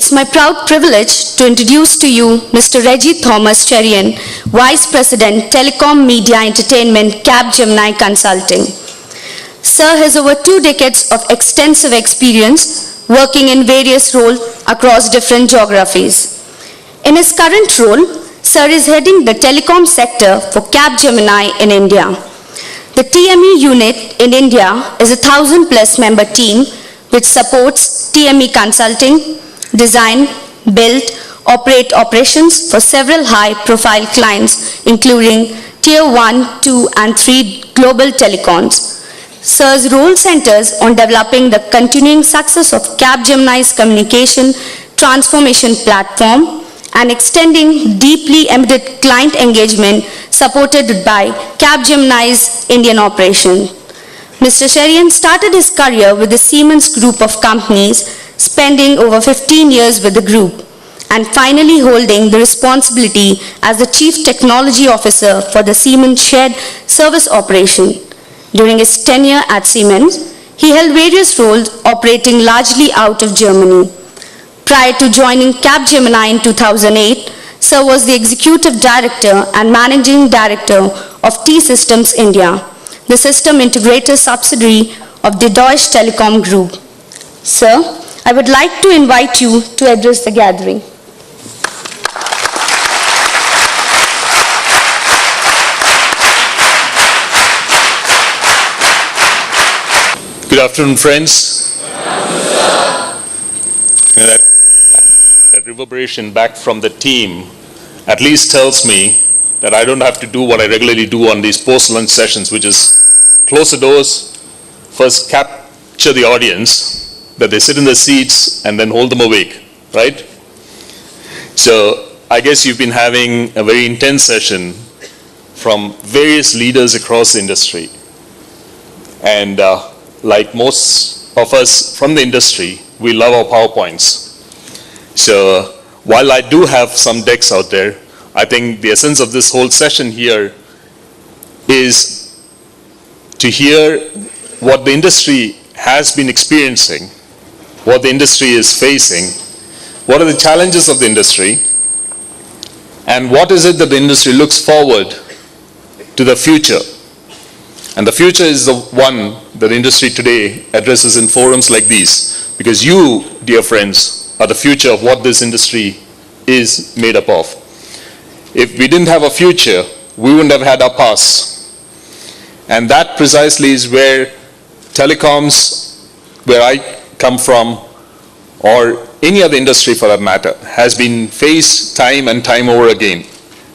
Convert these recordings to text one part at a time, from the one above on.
It's my proud privilege to introduce to you Mr. Reji Cherian, Vice President, Telecom, Media, Entertainment, Capgemini Consulting. Sir has over 2 decades of extensive experience working in various roles across different geographies. In his current role, Sir is heading the telecom sector for Capgemini in India. The TME unit in India is a 1,000+ member team which supports TME consulting, design, build, operate operations for several high-profile clients, including Tier 1, 2, and 3 global telecoms. Sir's role centers on developing the continuing success of Capgemini's communication transformation platform and extending deeply embedded client engagement supported by Capgemini's Indian operation. Mr. Cherian started his career with the Siemens Group of companies, spending over 15 years with the group, and finally holding the responsibility as the Chief Technology Officer for the Siemens Shared Service Operation. During his tenure at Siemens, he held various roles operating largely out of Germany. Prior to joining Capgemini in 2008, Sir was the Executive Director and Managing Director of T-Systems India, the system integrator subsidiary of the Deutsche Telecom Group. Sir, I would like to invite you to address the gathering. Good afternoon, friends. That reverberation back from the team at least tells me that I don't have to do what I regularly do on these post-lunch sessions, which is close the doors, first capture the audience, that they sit in their seats and then hold them awake, right? So I guess you've been having a very intense session from various leaders across the industry. And like most of us from the industry, we love our PowerPoints. So while I do have some decks out there, I think the essence of this whole session here is to hear what the industry has been experiencing, what the industry is facing, what are the challenges of the industry, and what is it that the industry looks forward to the future. And the future is the one that the industry today addresses in forums like these, because you, dear friends, are the future of what this industry is made up of. If we didn't have a future, we wouldn't have had our past. And that precisely is where telecoms, where I come from, or any other industry for that matter, has been faced time and time over again.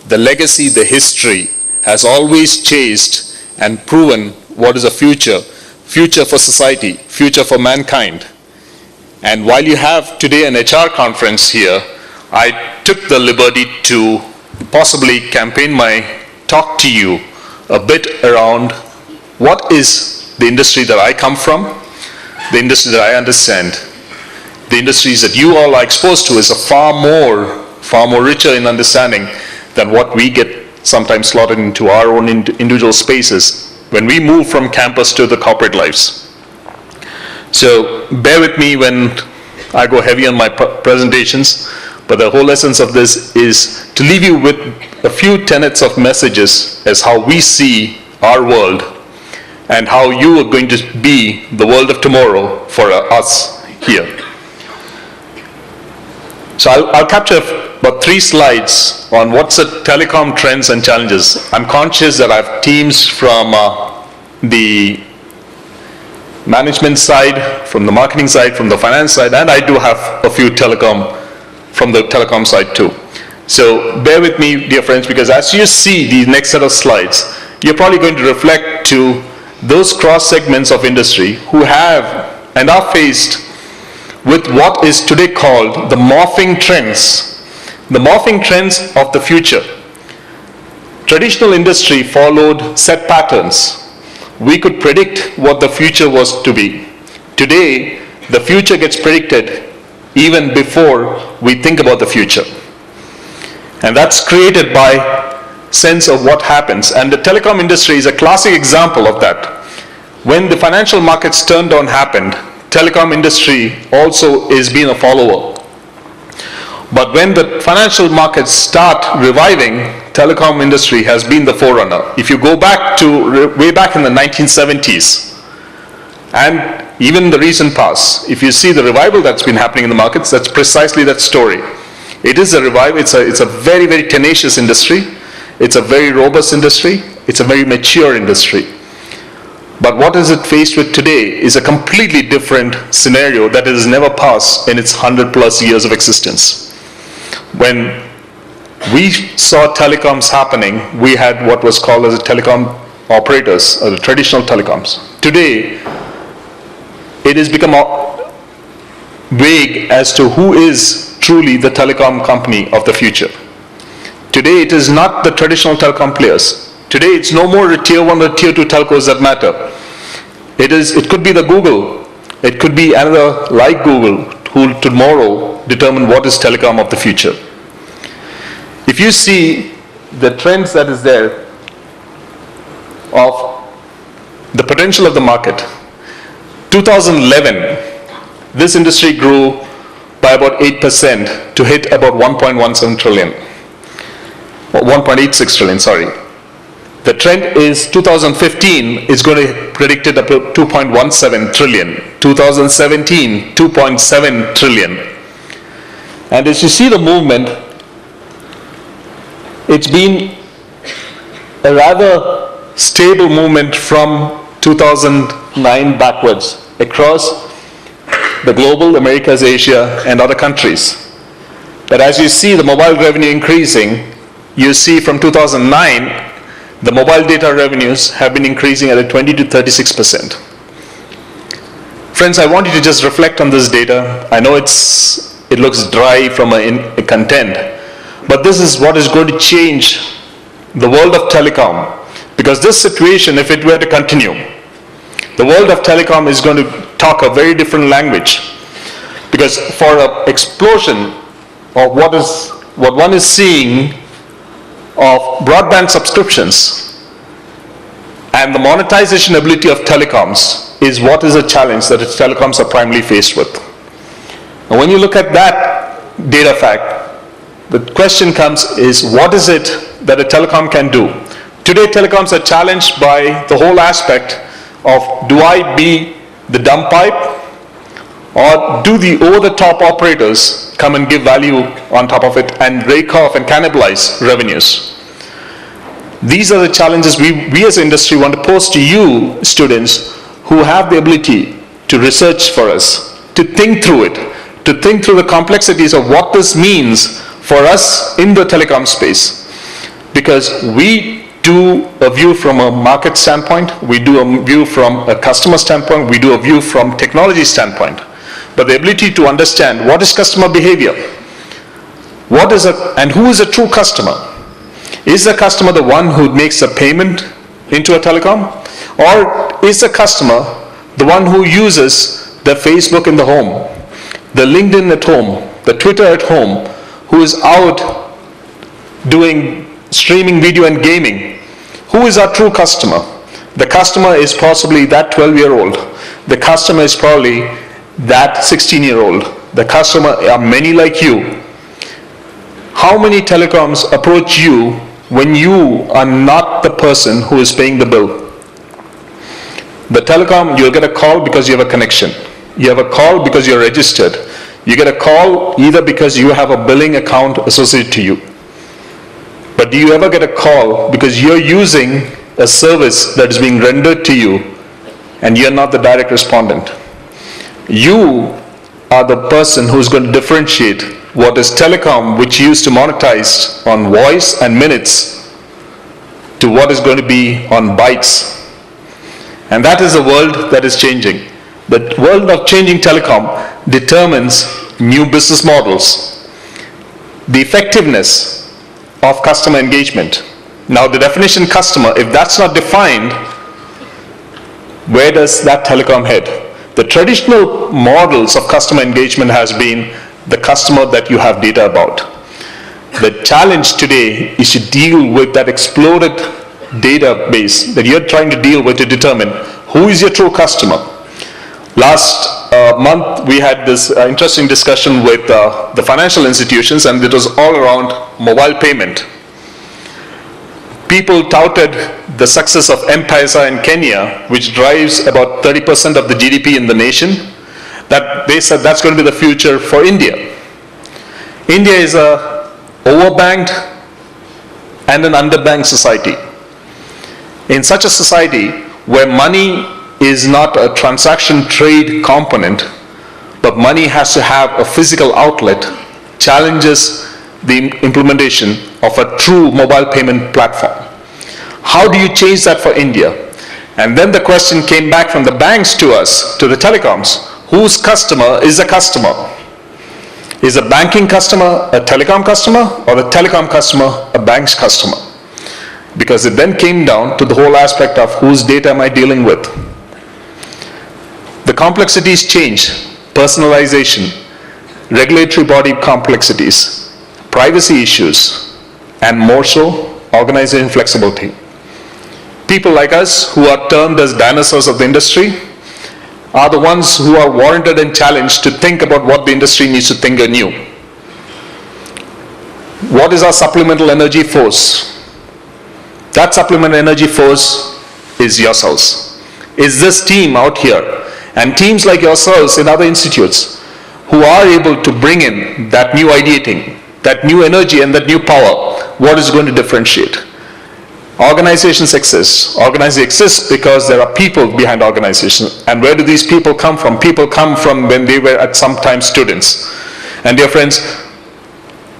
The legacy, the history has always chased and proven what is a future for society, future for mankind. And while you have today an HR conference here, I took the liberty to possibly campaign my talk to you a bit around what is the industry that I come from, the industry that I understand. The industries that you all are exposed to is a far more richer in understanding than what we get sometimes slotted into our own individual spaces when we move from campus to the corporate lives. So bear with me when I go heavy on my presentations, but the whole essence of this is to leave you with a few tenets of messages as how we see our world and how you are going to be the world of tomorrow for us here. So I'll capture about 3 slides on what's the telecom trends and challenges. I'm conscious that I have teams from the management side, from the marketing side, from the finance side, and I do have a few from the telecom side too. So bear with me, dear friends, because as you see the next set of slides, you're probably going to reflect to those cross segments of industry who have and are faced with what is today called the morphing trends of the future. Traditional industry followed set patterns. We could predict what the future was to be. Today, the future gets predicted even before we think about the future. And that's created by sense of what happens. And the telecom industry is a classic example of that. When the financial markets turn down happened, telecom industry also is being a follower. But when the financial markets start reviving, telecom industry has been the forerunner. If you go back to way back in the 1970s, and even the recent past, if you see the revival that's been happening in the markets, that's precisely that story. It is a revival. It's a very, very tenacious industry. It's a very robust industry. It's a very mature industry. But what is it faced with today is a completely different scenario that has never passed in its 100+ years of existence. When we saw telecoms happening, we had what was called as a telecom operators, or the traditional telecoms. Today, it has become vague as to who is truly the telecom company of the future. Today, it is not the traditional telecom players. Today, it's no more the tier 1 or tier 2 telcos that matter. It could be the Google. It could be another like Google who will tomorrow determine what is telecom of the future. If you see the trends that is there of the potential of the market, 2011, this industry grew by about 8% to hit about 1.17 trillion, or 1.86 trillion, sorry. The trend is 2015 is going to predicted about 2.17 trillion. 2017, 2.7 trillion. And as you see the movement, it's been a rather stable movement from 2009 backwards across the global, Americas, Asia, and other countries. But as you see the mobile revenue increasing, you see from 2009, the mobile data revenues have been increasing at a 20 to 36%. Friends, I want you to just reflect on this data. I know it looks dry from a content, but this is what is going to change the world of telecom. Because this situation, if it were to continue, the world of telecom is going to talk a very different language. Because for an explosion of what one is seeing of broadband subscriptions and the monetization ability of telecoms is what is a challenge that telecoms are primarily faced with. And when you look at that data fact, the question comes is, what is it that a telecom can do? Today, telecoms are challenged by the whole aspect of, do I be the dumb pipe, or do the over-the-top operators come and give value on top of it and rake off and cannibalize revenues? These are the challenges we as an industry want to pose to you, students, who have the ability to research for us, to think through it, to think through the complexities of what this means for us in the telecom space. Because we do a view from a market standpoint, we do a view from a customer standpoint, we do a view from technology standpoint. But the ability to understand what is customer behavior, and who is a true customer. Is the customer the one who makes a payment into a telecom? Or is the customer the one who uses the Facebook in the home, the LinkedIn at home, the Twitter at home, who is out doing streaming video and gaming? Who is our true customer? The customer is possibly that 12-year-old. The customer is probably that 16-year-old. The customer are many like you. How many telecoms approach you when you are not the person who is paying the bill? The telecom, you'll get a call because you have a connection. You have a call because you're registered. You get a call either because you have a billing account associated to you. But do you ever get a call because you're using a service that is being rendered to you and you're not the direct respondent? You are the person who's going to differentiate what is telecom, which you used to monetize on voice and minutes, to what is going to be on bytes. And that is the world that is changing. The world of changing telecom determines new business models, the effectiveness of customer engagement. Now the definition customer, if that's not defined, where does that telecom head? The traditional models of customer engagement has been the customer that you have data about. The challenge today is to deal with that exploded database that you're trying to deal with to determine who is your true customer. Last month, we had this interesting discussion with the financial institutions, and it was all around mobile payment. People touted the success of M-Pesa in Kenya, which drives about 30% of the GDP in the nation, that they said that's going to be the future for India. India is a overbanked and an underbanked society. In such a society where money is not a transaction trade component, but money has to have a physical outlet, challenges the implementation of a true mobile payment platform. How do you change that for India? And then the question came back from the banks to us, to the telecoms, whose customer is a customer? Is a banking customer a telecom customer, or the telecom customer a bank's customer? Because it then came down to the whole aspect of whose data am I dealing with. The complexities change: personalization, regulatory body complexities, privacy issues, and more so, organization flexibility. People like us, who are termed as dinosaurs of the industry, are the ones who are warranted and challenged to think about what the industry needs to think anew. What is our supplemental energy force? That supplemental energy force is yourselves. Is this team out here, and teams like yourselves in other institutes, who are able to bring in that new ideating, that new energy and that new power. What is going to differentiate? Organizations exist. Organizations exist because there are people behind organizations. And where do these people come from? People come from when they were at some time students. And dear friends,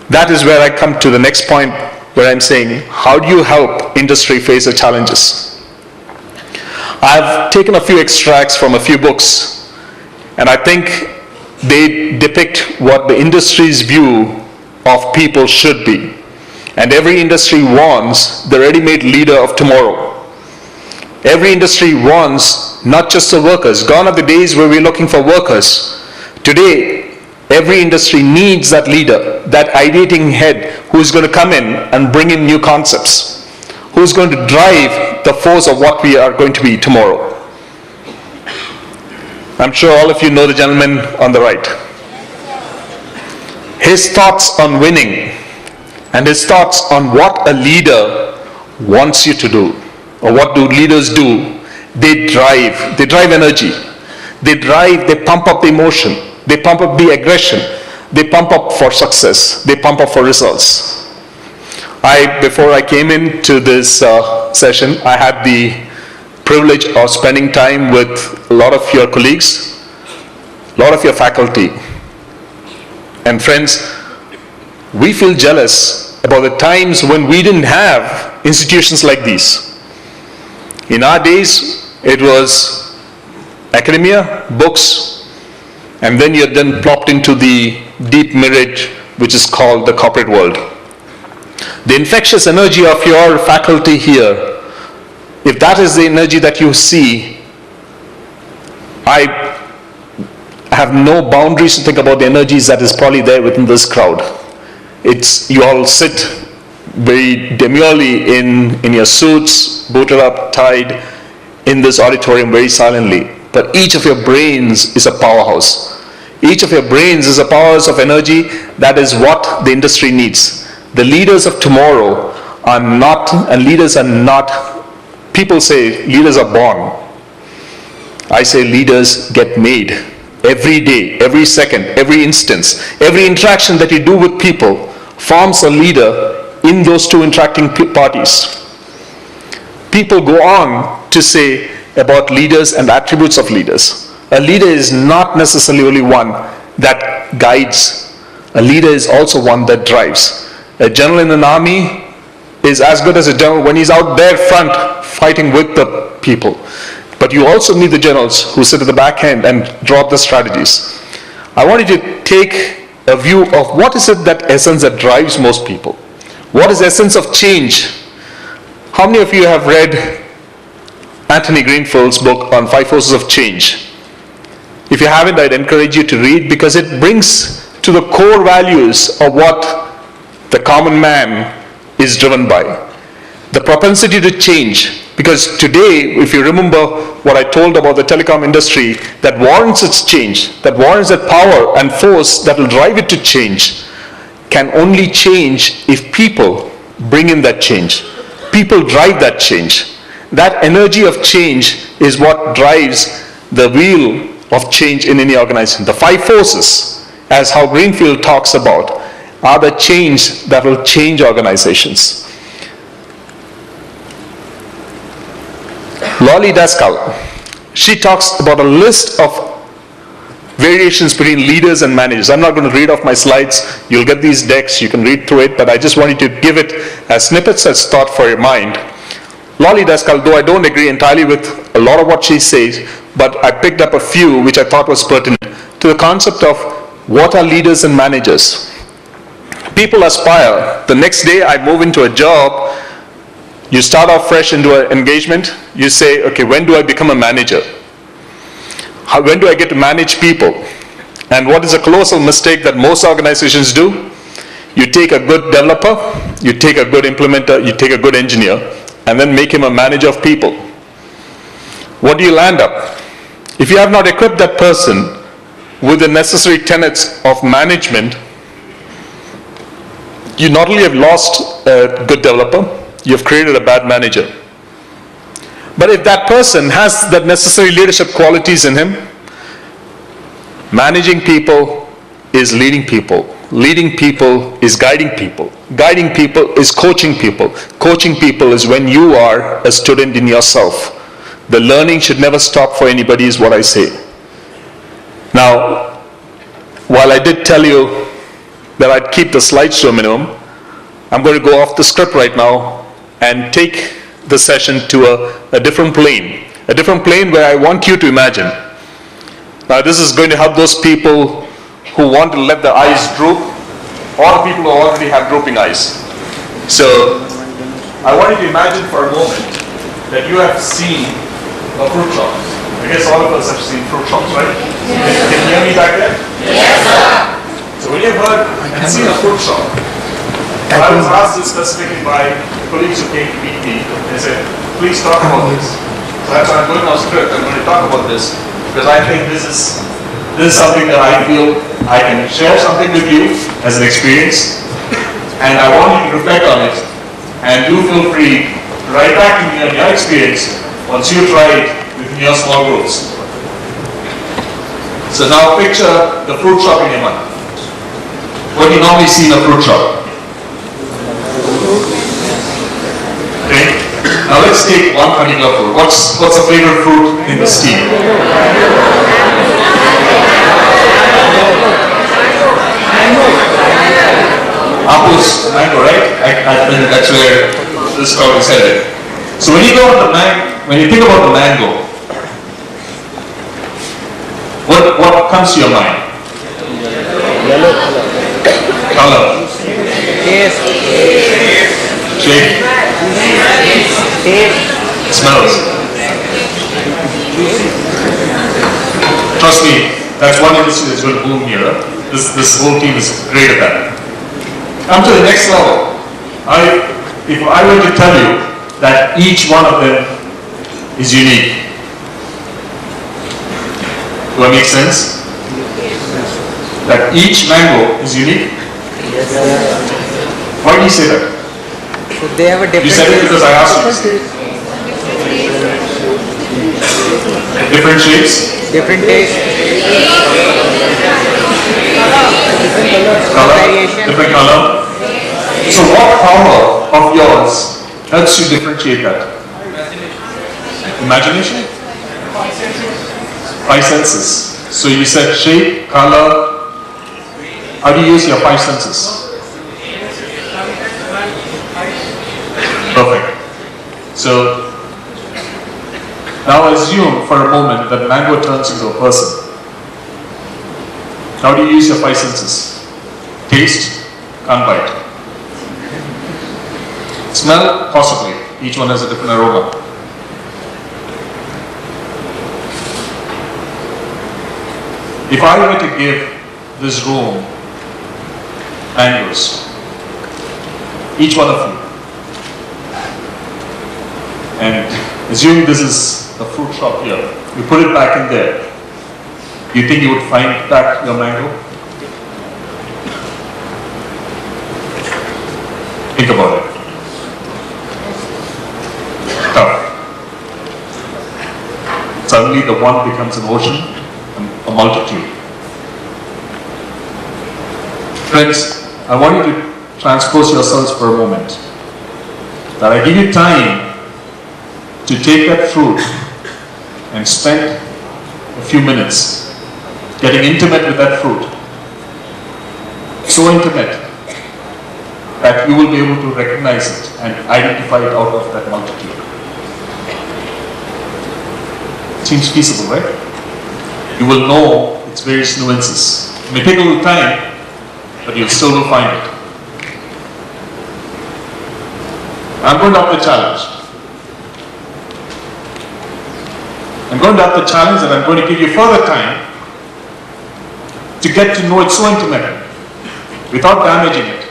that is where I come to the next point, where I'm saying, how do you help industry face the challenges? I've taken a few extracts from a few books, and I think they depict what the industry's view of people should be. And every industry wants the ready-made leader of tomorrow. Every industry wants not just the workers. Gone are the days where we're looking for workers. Today, every industry needs that leader, that ideating head who's going to come in and bring in new concepts, who's going to drive the force of what we are going to be tomorrow. I'm sure all of you know the gentleman on the right. His thoughts on winning and his thoughts on what a leader wants you to do, or what do leaders do, they drive energy. They pump up the emotion, they pump up the aggression, they pump up for success, they pump up for results. Before I came into this session, I had the privilege of spending time with a lot of your colleagues, a lot of your faculty. And friends, we feel jealous about the times when we didn't have institutions like these. In our days, it was academia, books, and then you're then plopped into the deep mirage, which is called the corporate world. The infectious energy of your faculty here, if that is the energy that you see, I have no boundaries to think about the energies that is probably there within this crowd. You all sit very demurely in your suits, booted up, tied, in this auditorium very silently. But each of your brains is a powerhouse. Each of your brains is a powerhouse of energy. That is what the industry needs. The leaders of tomorrow are not, and leaders are not, people say leaders are born. I say leaders get made. Every day, every second, every instance, every interaction that you do with people forms a leader in those two interacting parties. People go on to say about leaders and attributes of leaders. A leader is not necessarily only one that guides. A leader is also one that drives. A general in an army is as good as a general when he's out there front fighting with the people. But you also need the generals who sit at the back end and draw up the strategies. I want you to take a view of what is it that essence that drives most people. What is the essence of change? How many of you have read Anthony Greenfield's book on 5 Forces of Change? If you haven't, I'd encourage you to read, because it brings to the core values of what the common man is driven by. the propensity to change. Because today, if you remember what I told about the telecom industry, that warrants its change, that warrants that power and force that will drive it to change, can only change if people bring in that change. People drive that change. That energy of change is what drives the wheel of change in any organization. The 5 forces, as how Greenfield talks about, are the change that will change organizations. Lolly Daskal, she talks about a list of variations between leaders and managers. I'm not going to read off my slides. You'll get these decks. You can read through it, but I just wanted to give it as snippets as thought for your mind. Lolly Daskal, though I don't agree entirely with a lot of what she says, but I picked up a few which I thought was pertinent to the concept of what are leaders and managers. People aspire. The next day I move into a job, you start off fresh into an engagement, you say, okay, when do I become a manager? When do I get to manage people? And what is a colossal mistake that most organizations do? You take a good developer, you take a good implementer, you take a good engineer, and then make him a manager of people. What do you land up? If you have not equipped that person with the necessary tenets of management, you not only have lost a good developer, you have created a bad manager. But if that person has the necessary leadership qualities in him, managing people is leading people. Leading people is guiding people. Guiding people is coaching people. Coaching people is when you are a student in yourself. The learning should never stop for anybody is what I say. Now, while I did tell you that I'd keep the slides to a minimum, I'm going to go off the script right now and take the session to a different plane where I want you to imagine. Now this is going to help those people who want to let the eyes droop, or people who already have drooping eyes. So I want you to imagine for a moment that you have seen a fruit shop. I guess all of us have seen fruit shops, right? Yes. Can you hear me back there? Yes, sir. So when you've heard and seen a fruit shop, I was asked this specifically by colleagues who came to meet me. They said, please talk about this. So that's why I'm going off script. I'm going to talk about this because I think this is something that I feel I can share something with you as an experience, and I want you to reflect on it. And do feel free to write back to me on your experience once you try it within your small groups. So now picture the fruit shop in your mind. What do you normally see in a fruit shop? Okay. Now let's take one particular fruit. What's a favorite fruit in the steam? Apples, mango, right? I think that's where this crowd is headed. So when you think about the mango, what comes to your mind? Yellow color. Color. Taste. Shape. Smells. Trust me, that's one industry that's going to boom here. This whole team is great at that. Come to the next level. If I were to tell you that each one of them is unique, do I make sense? That each mango is unique? Yes, sir. Why do you say that? So they have a different. You said it because I asked you to say it. Different shapes? Different taste. Color? Variation. Different color? So what power of yours helps you differentiate that? Imagination? 5 senses. So you said shape, color. How do you use your 5 senses? Perfect. So now assume for a moment that mango turns into a person. How do you use your 5 senses? Taste, can't bite. Smell, possibly. Each one has a different aroma. If I were to give this room mangoes, each one of you, and assume this is a fruit shop here. You put it back in there. Do you think you would find back your mango? Think about it. Tough. Suddenly the one becomes an ocean, a multitude. Friends, I want you to transpose yourselves for a moment. That I give you time to take that fruit and spend a few minutes getting intimate with that fruit. So intimate that you will be able to recognize it and identify it out of that multitude. Seems feasible, right? You will know its various nuances. It may take a little time, but you'll still will find it. I'm going to up the challenge. I'm going to up the challenge and I'm going to give you further time to get to know it so intimately without damaging it.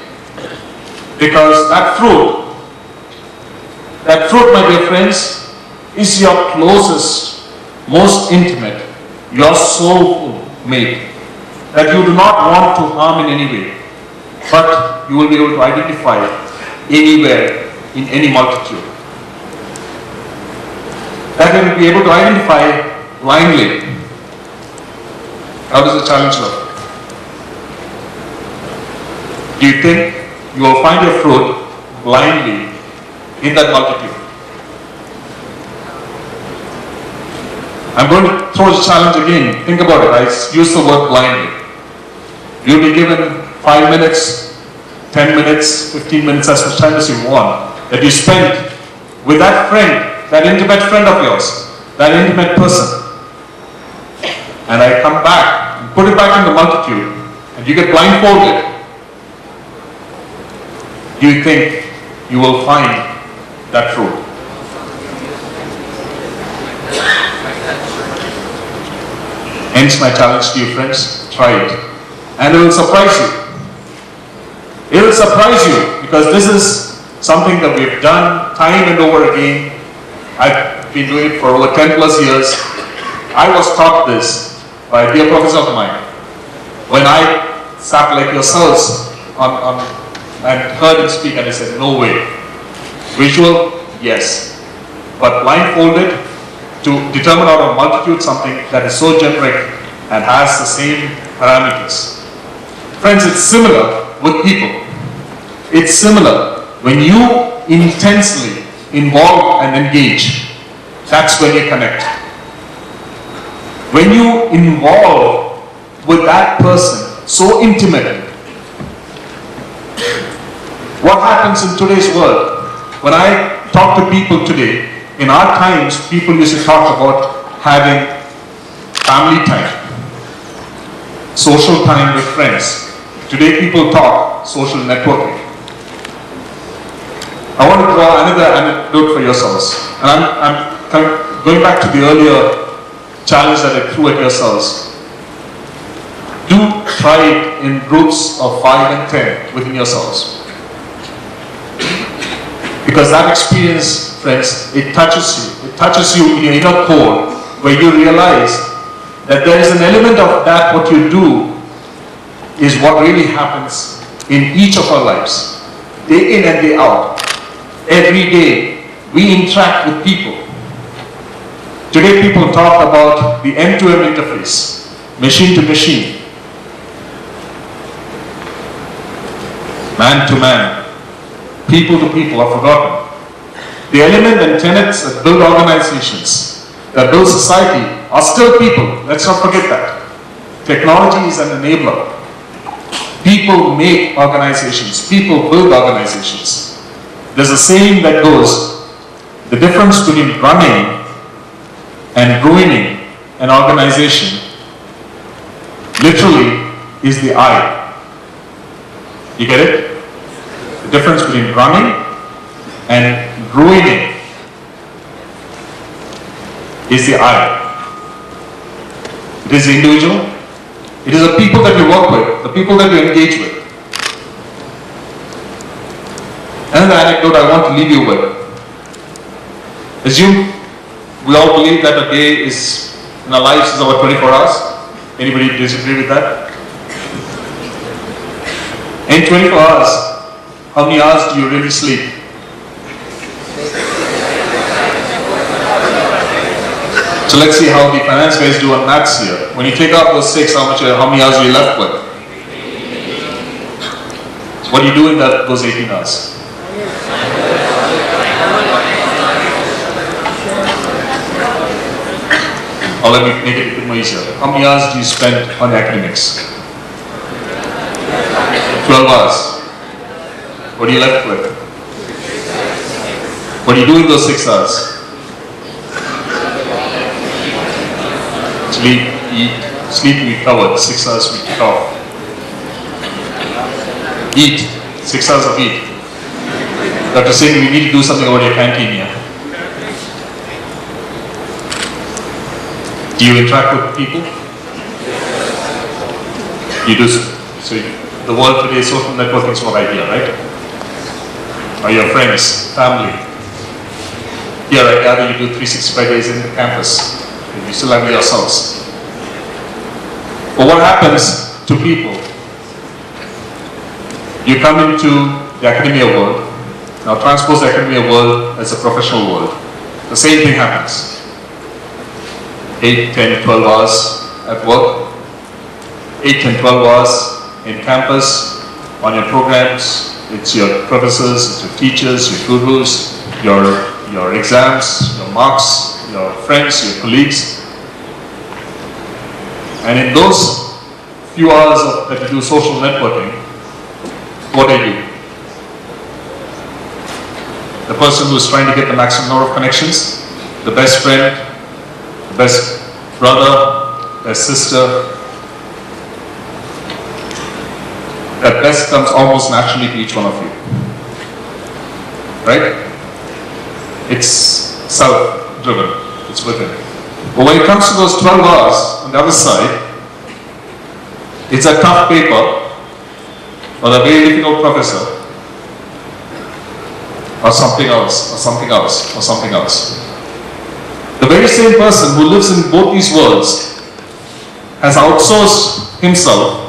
Because that fruit, my dear friends, is your closest, most intimate, your soulful mate that you do not want to harm in any way, but you will be able to identify anywhere in any multitude. That you will be able to identify blindly. How does the challenge look? Do you think you will find your fruit blindly in that multitude? I'm going to throw the challenge again. Think about it. I use the word blindly. You'll be given 5 minutes, 10 minutes, 15 minutes, as much time as you want, that you spend with that friend, that intimate friend of yours, that intimate person. And I come back and put it back in the multitude, and you get blindfolded. Do you think you will find that fruit? Hence my challenge to you, friends, try it. And it will surprise you. It will surprise you because this is something that we've done time and over again. I've been doing it for over 10 plus years. I was taught this by a dear professor of mine. When I sat like yourselves and heard him speak, and I said, no way. Visual, yes. But blindfolded to determine out of a multitude something that is so generic and has the same parameters. Friends, it's similar with people. It's similar. When you intensely involve and engage, that's when you connect. When you involve with that person so intimately, what happens in today's world? When I talk to people today, in our times, people used to talk about having family time, social time with friends. Today people talk social networking. I want to draw another anecdote for yourselves. And I'm going back to the earlier challenge that I threw at yourselves. Do try it in groups of 5 and 10 within yourselves. Because that experience, friends, it touches you. It touches you in your inner core, where you realize that there is an element of that what you do is what really happens in each of our lives. Day in and day out. Every day, we interact with people. Today people talk about the end-to-end interface, machine to machine, man to man, people to people are forgotten. The element and tenets that build organizations, that build society, are still people. Let's not forget that. Technology is an enabler. People make organizations. People build organizations. There's a saying that goes, the difference between running and ruining an organization literally is the eye. You get it? The difference between running and ruining is the eye. It is the individual. It is the people that you work with, the people that you engage with. Another anecdote I want to leave you with. Assume we all believe that a day is, in our lives, is about 24 hours. Anybody disagree with that? In 24 hours, how many hours do you really sleep? So let's see how the finance guys do on maths here. When you take out those 6, how many hours are you left with? So what do you do in those 18 hours? Or let me make it a bit more easier. How many hours do you spend on academics? 12 hours. What are you left with? What do you do in those 6 hours? Sleep, eat. Sleep we covered, 6 hours we took off. Eat, 6 hours of eat. Dr. Singh, we need to do something about your canteen here. Do you interact with people? You do. So the world today, social networking is what I hear, right? Are your friends, family? Here I gather you do 365 days in the campus. You still have yourselves. But what happens to people? You come into the academia world. Now transpose the academia world as a professional world. The same thing happens. 8, 10, 12 hours at work, 8, 10, 12 hours in campus, on your programs. It's your professors, it's your teachers, your gurus, your exams, your marks, your friends, your colleagues. And in those few hours that you do social networking, what are you? The person who is trying to get the maximum number of connections, the best friend, the best brother, best sister. That best comes almost naturally to each one of you. Right? It's self-driven. It's within. But when it comes to those 12 hours on the other side, it's a tough paper or a very difficult professor or something else, or something else, or something else. The very same person who lives in both these worlds has outsourced himself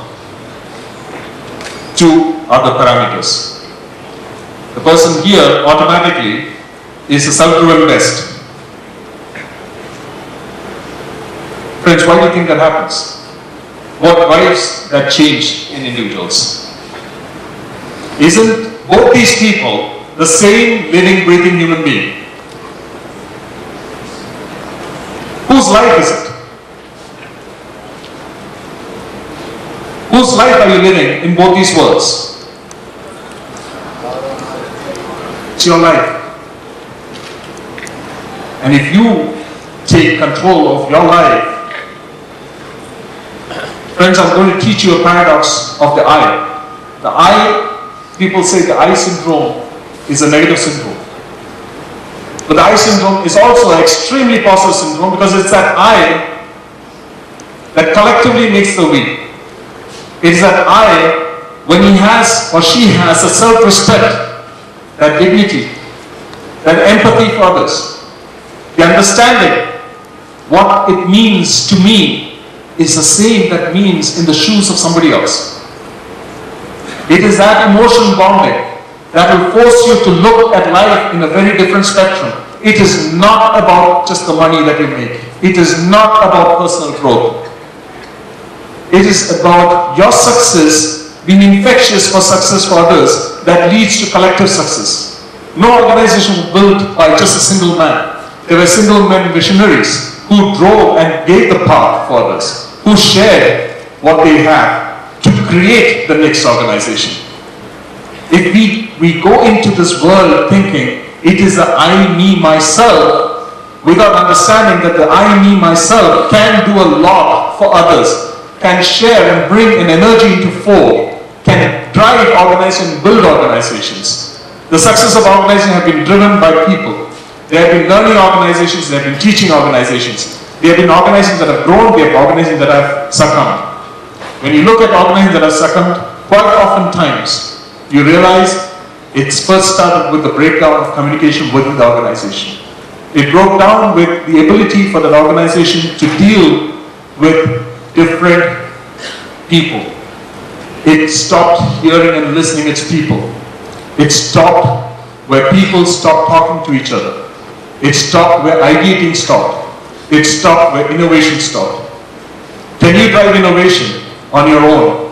to other parameters. The person here automatically is a self-driven best. Friends, why do you think that happens? What drives that change in individuals? Isn't both these people the same living, breathing human being? Whose life is it? Whose life are you living in both these worlds? It's your life. And if you take control of your life, friends, I'm going to teach you a paradox of the I. The I, people say the I syndrome is a negative syndrome. But the I syndrome is also an extremely positive syndrome because it's that I that collectively makes the we. It is that I, when he has or she has a self-respect, that dignity, that empathy for others, the understanding what it means to me is the same that means in the shoes of somebody else. It is that emotional bonding that will force you to look at life in a very different spectrum. It is not about just the money that you make. It is not about personal growth. It is about your success being infectious for success for others that leads to collective success. No organization was built by just a single man. There were single men visionaries who drove and gave the path for others, who shared what they had to create the next organization. If we go into this world thinking it is the I, me, myself, without understanding that the I, me, myself can do a lot for others, can share and bring an energy into fold, can drive organizations, build organizations. The success of organizations have been driven by people. There have been learning organizations, there have been teaching organizations. There have been organizations that have grown, there have organizations that have succumbed. When you look at organizations that have succumbed, quite oftentimes you realize it's first started with the breakdown of communication within the organization. It broke down with the ability for that organization to deal with different people. It stopped hearing and listening its people. It stopped where people stopped talking to each other. It stopped where ideating stopped. It stopped where innovation stopped. Can you drive innovation on your own?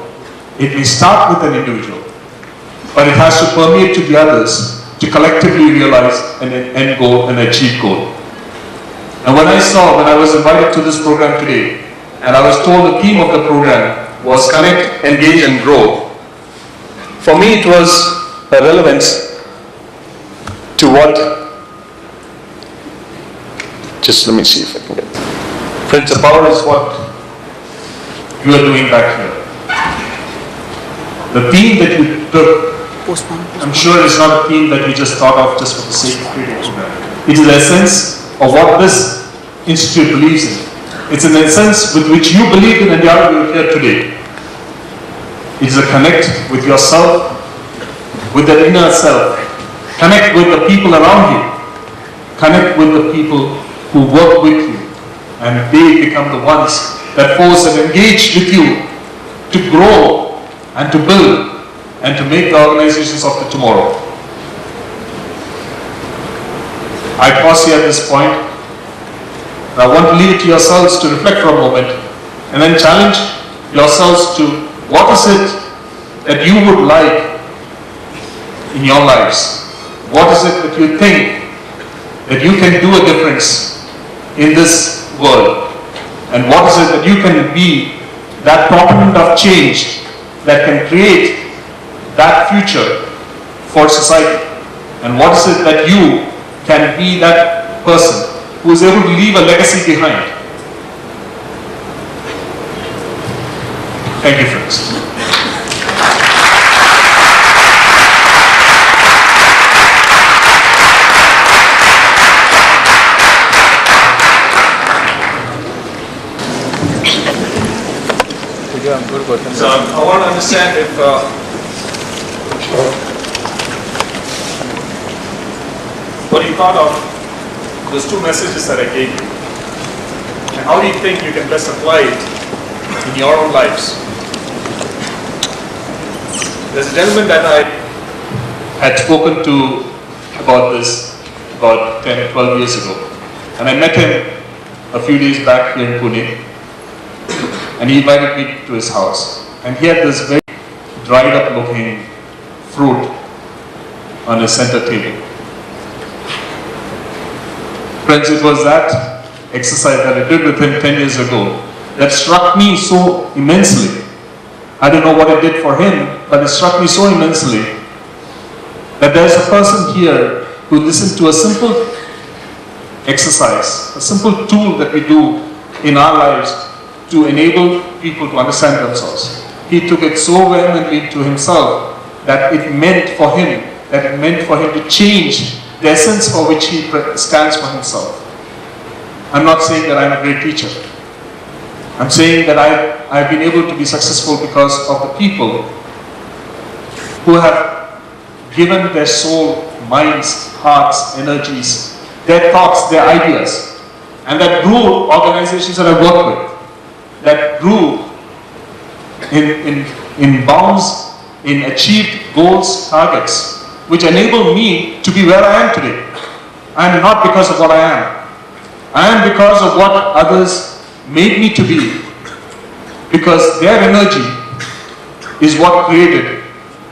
It may start with an individual, but it has to permeate to the others to collectively realize an end goal and achieve goal. And when I was invited to this program today, and I was told the theme of the program was Connect, Engage and Grow, for me it was a relevance to what, just let me see if I can get it. Friends, the power is what you are doing back here. The theme that you took, I'm sure it's not a theme that we just thought of just for the sake of creating a program. It is the essence of what this institute believes in. It's an essence with which you believe in and you are here today. It is a connect with yourself, with the inner self. Connect with the people around you. Connect with the people who work with you. And they become the ones that force and engage with you to grow and to build and to make the organizations of the tomorrow. I pause here at this point. And I want to leave it to yourselves to reflect for a moment and then challenge yourselves to what is it that you would like in your lives? What is it that you think that you can do a difference in this world? And what is it that you can be that proponent of change that can create that future for society? And what is it that you can be that person who is able to leave a legacy behind? Thank you, friends. So I want to understand if what you thought of those two messages that I gave you, and how do you think you can best apply it in your own lives? There's a gentleman that I had spoken to about this about 10, 12 years ago, and I met him a few days back here in Pune. And he invited me to his house. And he had this very dried up looking fruit on his center table. Friends, it was that exercise that I did with him 10 years ago that struck me so immensely. I don't know what it did for him, but it struck me so immensely that there's a person here who listened to a simple exercise, a simple tool that we do in our lives to enable people to understand themselves. He took it so vehemently to himself that it meant for him to change the essence for which he stands for himself. I'm not saying that I'm a great teacher. I'm saying that I've been able to be successful because of the people who have given their soul, minds, hearts, energies, their thoughts, their ideas, and that grew organizations that I work with, that grew in bounds, in achieved goals, targets, which enabled me to be where I am today. I am not because of what I am. I am because of what others made me to be. Because their energy is what created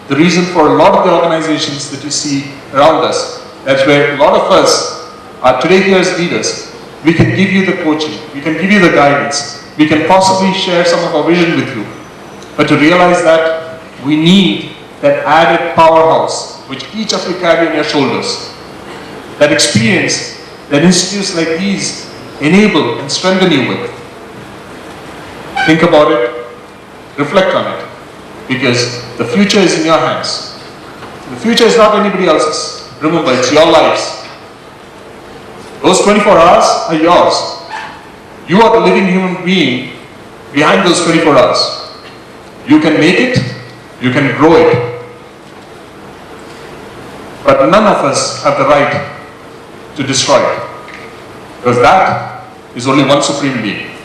the reason for a lot of the organizations that you see around us. That's where a lot of us are today here as leaders. We can give you the coaching, we can give you the guidance, we can possibly share some of our vision with you. But to realize that we need that added powerhouse which each of you carry on your shoulders. That experience that institutes like these enable and strengthen you with. Think about it, reflect on it, because the future is in your hands. The future is not anybody else's. Remember, it's your lives. Those 24 hours are yours. You are the living human being behind those 24 hours. You can make it, you can grow it. But none of us have the right to destroy it. Because that is only one supreme being.